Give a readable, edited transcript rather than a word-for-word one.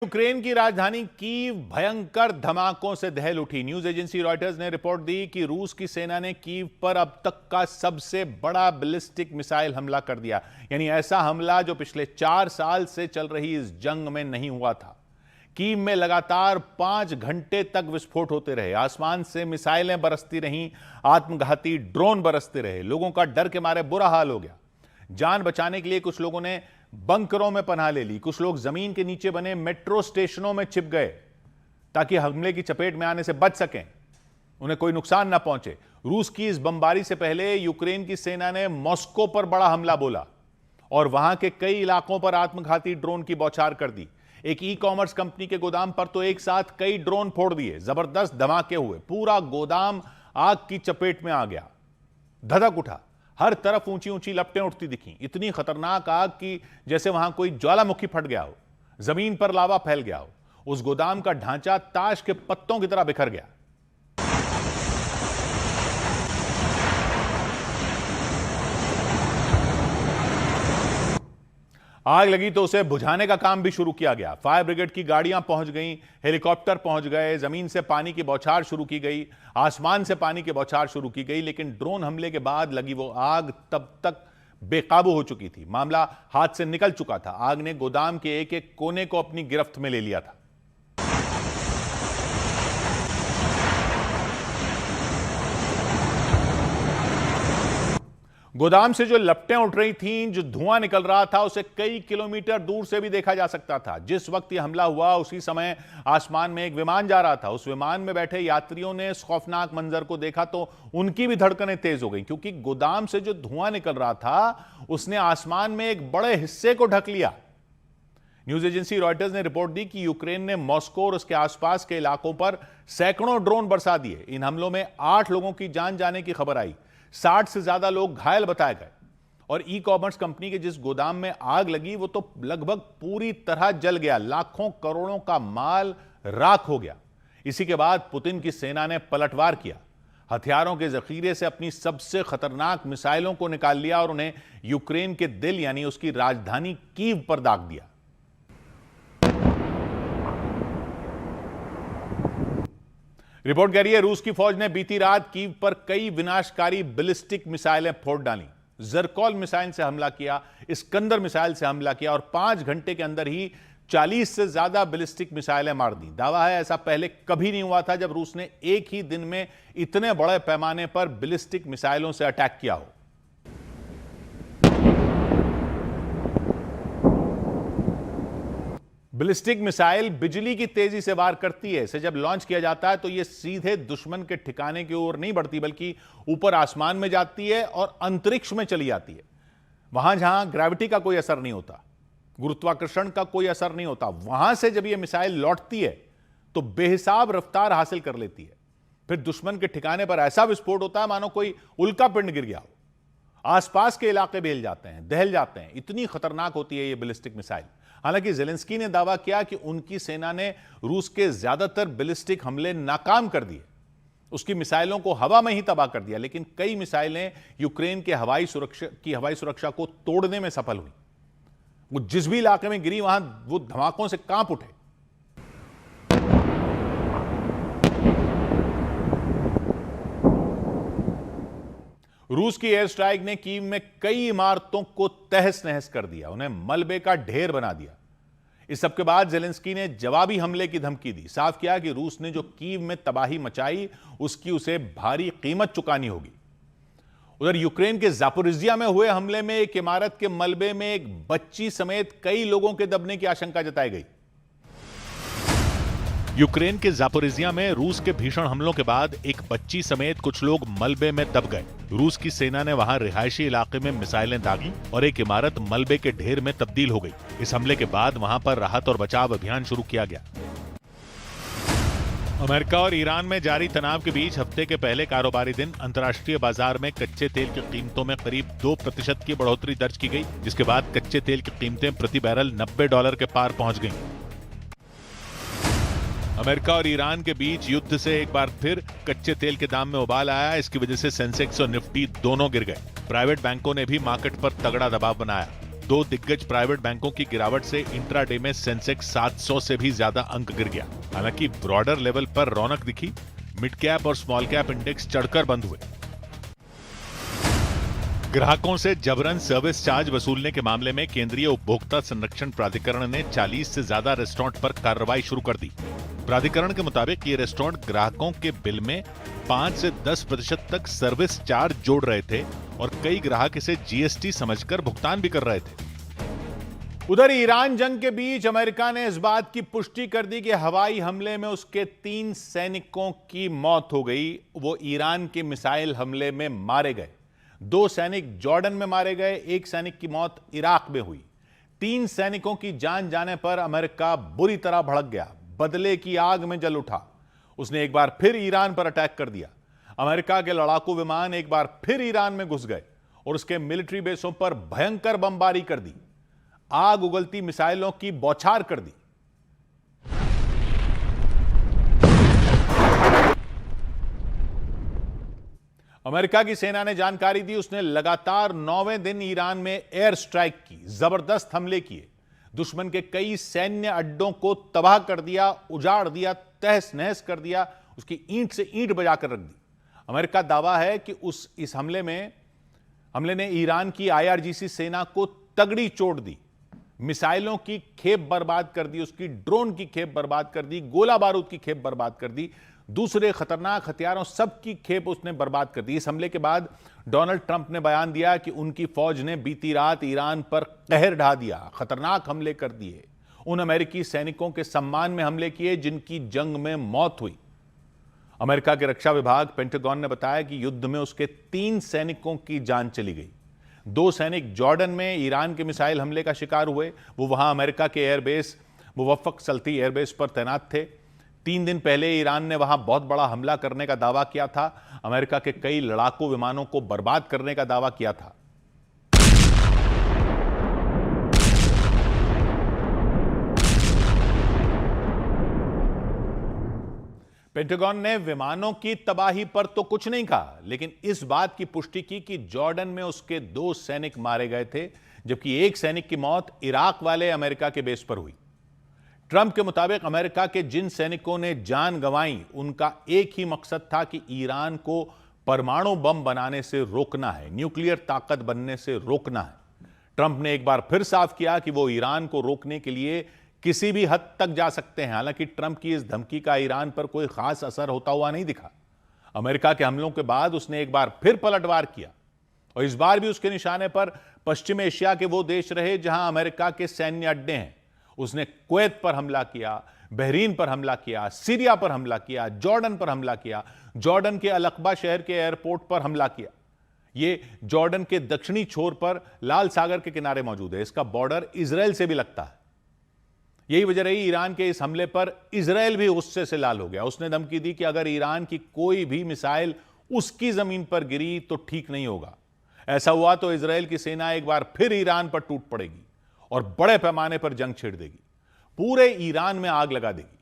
Ukraine की राजधानी Kyiv भयंकर धमाकों से दहल उठी। न्यूज एजेंसी रॉयटर्स ने रिपोर्ट दी कि रूस की सेना ने कीव पर अब तक का सबसे बड़ा बैलिस्टिक मिसाइल हमला कर दिया। यानी ऐसा हमला जो पिछले 4 साल से चल रही इस जंग में नहीं हुआ था। कीव में लगातार 5 घंटे तक विस्फोट होते रहे, आसमान से मिसाइलें बरसती रहीं, आत्मघाती ड्रोन बरसते रहे। लोगों का डर के मारे बुरा हाल हो गया। जान बचाने के लिए कुछ लोगों ने बंकरों में पनाह ले ली, कुछ लोग जमीन के नीचे बने मेट्रो स्टेशनों में छिप गए ताकि हमले की चपेट में आने से बच सकें, उन्हें कोई नुकसान ना पहुंचे। रूस की इस बमबारी से पहले यूक्रेन की सेना ने मॉस्को पर बड़ा हमला बोला और वहां के कई इलाकों पर आत्मघाती ड्रोन की बौछार कर दी। एक ई कॉमर्स कंपनी के गोदाम पर तो एक साथ कई ड्रोन फोड़ दिए। जबरदस्त धमाके हुए, पूरा गोदाम आग की चपेट में आ गया, धधक उठा। हर तरफ ऊंची ऊंची लपटें उठती दिखीं, इतनी खतरनाक आग की जैसे वहां कोई ज्वालामुखी फट गया हो, जमीन पर लावा फैल गया हो। उस गोदाम का ढांचा ताश के पत्तों की तरह बिखर गया। आग लगी तो उसे बुझाने का काम भी शुरू किया गया। फायर ब्रिगेड की गाड़ियां पहुंच गईं, हेलीकॉप्टर पहुंच गए, जमीन से पानी की बौछार शुरू की गई, आसमान से पानी की बौछार शुरू की गई। लेकिन ड्रोन हमले के बाद लगी वो आग तब तक बेकाबू हो चुकी थी। मामला हाथ से निकल चुका था। आग ने गोदाम के एक एक कोने को अपनी गिरफ्त में ले लिया था। गोदाम से जो लपटें उठ रही थीं, जो धुआं निकल रहा था, उसे कई किलोमीटर दूर से भी देखा जा सकता था। जिस वक्त यह हमला हुआ उसी समय आसमान में एक विमान जा रहा था। उस विमान में बैठे यात्रियों ने इस खौफनाक मंजर को देखा तो उनकी भी धड़कनें तेज हो गई, क्योंकि गोदाम से जो धुआं निकल रहा था उसने आसमान में एक बड़े हिस्से को ढक लिया। न्यूज एजेंसी रॉयटर्स ने रिपोर्ट दी कि यूक्रेन ने मॉस्को और उसके आसपास के इलाकों पर सैकड़ों ड्रोन बरसा दिए। इन हमलों में 8 लोगों की जान जाने की खबर आई, 60 से ज्यादा लोग घायल बताए गए। और ई कॉमर्स कंपनी के जिस गोदाम में आग लगी वो तो लगभग पूरी तरह जल गया। लाखों करोड़ों का माल राख हो गया। इसी के बाद पुतिन की सेना ने पलटवार किया, हथियारों के जखीरे से अपनी सबसे खतरनाक मिसाइलों को निकाल लिया और उन्हें यूक्रेन के दिल यानी उसकी राजधानी कीव पर दाग दिया। रिपोर्ट कह रही है रूस की फौज ने बीती रात कीव पर कई विनाशकारी बैलिस्टिक मिसाइलें फोड़ डाली। जरकॉल मिसाइल से हमला किया, इस्कंदर मिसाइल से हमला किया और 5 घंटे के अंदर ही 40 से ज्यादा बैलिस्टिक मिसाइलें मार दी। दावा है ऐसा पहले कभी नहीं हुआ था जब रूस ने एक ही दिन में इतने बड़े पैमाने पर बैलिस्टिक मिसाइलों से अटैक किया हो। बैलिस्टिक मिसाइल बिजली की तेजी से वार करती है। इसे जब लॉन्च किया जाता है तो यह सीधे दुश्मन के ठिकाने की ओर नहीं बढ़ती, बल्कि ऊपर आसमान में जाती है और अंतरिक्ष में चली जाती है। वहां जहां ग्रेविटी का कोई असर नहीं होता, गुरुत्वाकर्षण का कोई असर नहीं होता, वहां से जब यह मिसाइल लौटती है तो बेहिसाब रफ्तार हासिल कर लेती है। फिर दुश्मन के ठिकाने पर ऐसा विस्फोट होता है मानो कोई उल्का पिंड गिर गया हो। आसपास के इलाके भी हिल जाते हैं, दहल जाते हैं। इतनी खतरनाक होती है यह बैलिस्टिक मिसाइल। हालांकि ज़ेलेंस्की ने दावा किया कि उनकी सेना ने रूस के ज्यादातर बैलिस्टिक हमले नाकाम कर दिए, उसकी मिसाइलों को हवा में ही तबाह कर दिया। लेकिन कई मिसाइलें यूक्रेन के हवाई सुरक्षा को तोड़ने में सफल हुई। वो जिस भी इलाके में गिरी वहां वो धमाकों से कांप उठे। रूस की एयर स्ट्राइक ने कीव में कई इमारतों को तहस नहस कर दिया, उन्हें मलबे का ढेर बना दिया। इस सब के बाद ज़ेलेंस्की ने जवाबी हमले की धमकी दी। साफ किया कि रूस ने जो कीव में तबाही मचाई उसकी उसे भारी कीमत चुकानी होगी। उधर यूक्रेन के ज़ापोरिजिया में हुए हमले में एक इमारत के मलबे में एक बच्ची समेत कई लोगों के दबने की आशंका जताई गई। यूक्रेन के ज़ापोरिजिया में रूस के भीषण हमलों के बाद एक बच्ची समेत कुछ लोग मलबे में दब गए। रूस की सेना ने वहां रिहायशी इलाके में मिसाइलें दागी और एक इमारत मलबे के ढेर में तब्दील हो गई। इस हमले के बाद वहां पर राहत और बचाव अभियान शुरू किया गया। अमेरिका और ईरान में जारी तनाव के बीच हफ्ते के पहले कारोबारी दिन अंतर्राष्ट्रीय बाजार में कच्चे तेल की कीमतों में करीब 2% की बढ़ोतरी दर्ज की गई, जिसके बाद कच्चे तेल की कीमतें प्रति बैरल $90 के पार पहुंच गईं। अमेरिका और ईरान के बीच युद्ध से एक बार फिर कच्चे तेल के दाम में उबाल आया। इसकी वजह से सेंसेक्स और निफ्टी दोनों गिर गए। प्राइवेट बैंकों ने भी मार्केट पर तगड़ा दबाव बनाया। दो दिग्गज प्राइवेट बैंकों की गिरावट से इंट्राडे में सेंसेक्स 700 से भी ज्यादा अंक गिर गया। हालांकि ब्रॉडर लेवल पर रौनक दिखी, मिड कैप और स्मॉल कैप इंडेक्स चढ़कर बंद हुए। ग्राहकों से जबरन सर्विस चार्ज वसूलने के मामले में केंद्रीय उपभोक्ता संरक्षण प्राधिकरण ने 40 से ज्यादा रेस्टोरेंट पर कार्रवाई शुरू कर दी। प्राधिकरण के मुताबिक ये रेस्टोरेंट ग्राहकों के बिल में 5 से 10% तक सर्विस चार्ज जोड़ रहे थे और कई ग्राहक इसे जीएसटी समझकर भुगतान भी कर रहे थे। उधर ईरान जंग के बीच अमेरिका ने इस बात की पुष्टि कर दी कि हवाई हमले में उसके 3 सैनिकों की मौत हो गई। वो ईरान के मिसाइल हमले में मारे गए। 2 सैनिक जॉर्डन में मारे गए, 1 सैनिक की मौत इराक में हुई। 3 सैनिकों की जान जाने पर अमेरिका बुरी तरह भड़क गया, बदले की आग में जल उठा। उसने एक बार फिर ईरान पर अटैक कर दिया। अमेरिका के लड़ाकू विमान एक बार फिर ईरान में घुस गए और उसके मिलिट्री बेसों पर भयंकर बमबारी कर दी। आग उगलती मिसाइलों की बौछार कर दी। अमेरिका की सेना ने जानकारी दी, उसने लगातार 9वें दिन ईरान में एयर स्ट्राइक की, जबरदस्त हमले किए, दुश्मन के कई सैन्य अड्डों को तबाह कर दिया, उजाड़ दिया, तहस नहस कर दिया, उसकी ईंट से ईंट बजाकर रख दी। अमेरिका दावा है कि इस हमले ने ईरान की आईआरजीसी सेना को तगड़ी चोट दी, मिसाइलों की खेप बर्बाद कर दी, उसकी ड्रोन की खेप बर्बाद कर दी, गोला बारूद की खेप बर्बाद कर दी, दूसरे खतरनाक हथियारों सबकी खेप उसने बर्बाद कर दी। इस हमले के बाद डोनाल्ड ट्रंप ने बयान दिया कि उनकी फौज ने बीती रात ईरान पर कहर ढा दिया, खतरनाक हमले कर दिए, उन अमेरिकी सैनिकों के सम्मान में हमले किए जिनकी जंग में मौत हुई। अमेरिका के रक्षा विभाग पेंटागन ने बताया कि युद्ध में उसके 3 सैनिकों की जान चली गई। 2 सैनिक जॉर्डन में ईरान के मिसाइल हमले का शिकार हुए। वो वहां अमेरिका के एयरबेस मुवफ्फक सल्ती एयरबेस पर तैनात थे। 3 दिन पहले ईरान ने वहां बहुत बड़ा हमला करने का दावा किया था, अमेरिका के कई लड़ाकू विमानों को बर्बाद करने का दावा किया था। पेंटागन ने विमानों की तबाही पर तो कुछ नहीं कहा, लेकिन इस बात की पुष्टि की कि जॉर्डन में उसके 2 सैनिक मारे गए थे, जबकि 1 सैनिक की मौत इराक वाले अमेरिका के बेस पर हुई। ट्रंप के मुताबिक अमेरिका के जिन सैनिकों ने जान गंवाई, उनका एक ही मकसद था कि ईरान को परमाणु बम बनाने से रोकना है, न्यूक्लियर ताकत बनने से रोकना है। ट्रंप ने एक बार फिर साफ किया कि वो ईरान को रोकने के लिए किसी भी हद तक जा सकते हैं। हालांकि ट्रंप की इस धमकी का ईरान पर कोई खास असर होता हुआ नहीं दिखा। अमेरिका के हमलों के बाद उसने एक बार फिर पलटवार किया और इस बार भी उसके निशाने पर पश्चिम एशिया के वो देश रहे जहां अमेरिका के सैन्य अड्डे हैं। उसने कुवैत पर हमला किया, बहरीन पर हमला किया, सीरिया पर हमला किया, जॉर्डन पर हमला किया, जॉर्डन के अलकबा शहर के एयरपोर्ट पर हमला किया। यह जॉर्डन के दक्षिणी छोर पर लाल सागर के किनारे मौजूद है। इसका बॉर्डर इजराइल से भी लगता है। यही वजह रही ईरान के इस हमले पर इजराइल भी गुस्से से लाल हो गया। उसने धमकी दी कि अगर ईरान की कोई भी मिसाइल उसकी जमीन पर गिरी तो ठीक नहीं होगा। ऐसा हुआ तो इजराइल की सेना एक बार फिर ईरान पर टूट पड़ेगी और बड़े पैमाने पर जंग छेड़ देगी, पूरे ईरान में आग लगा देगी।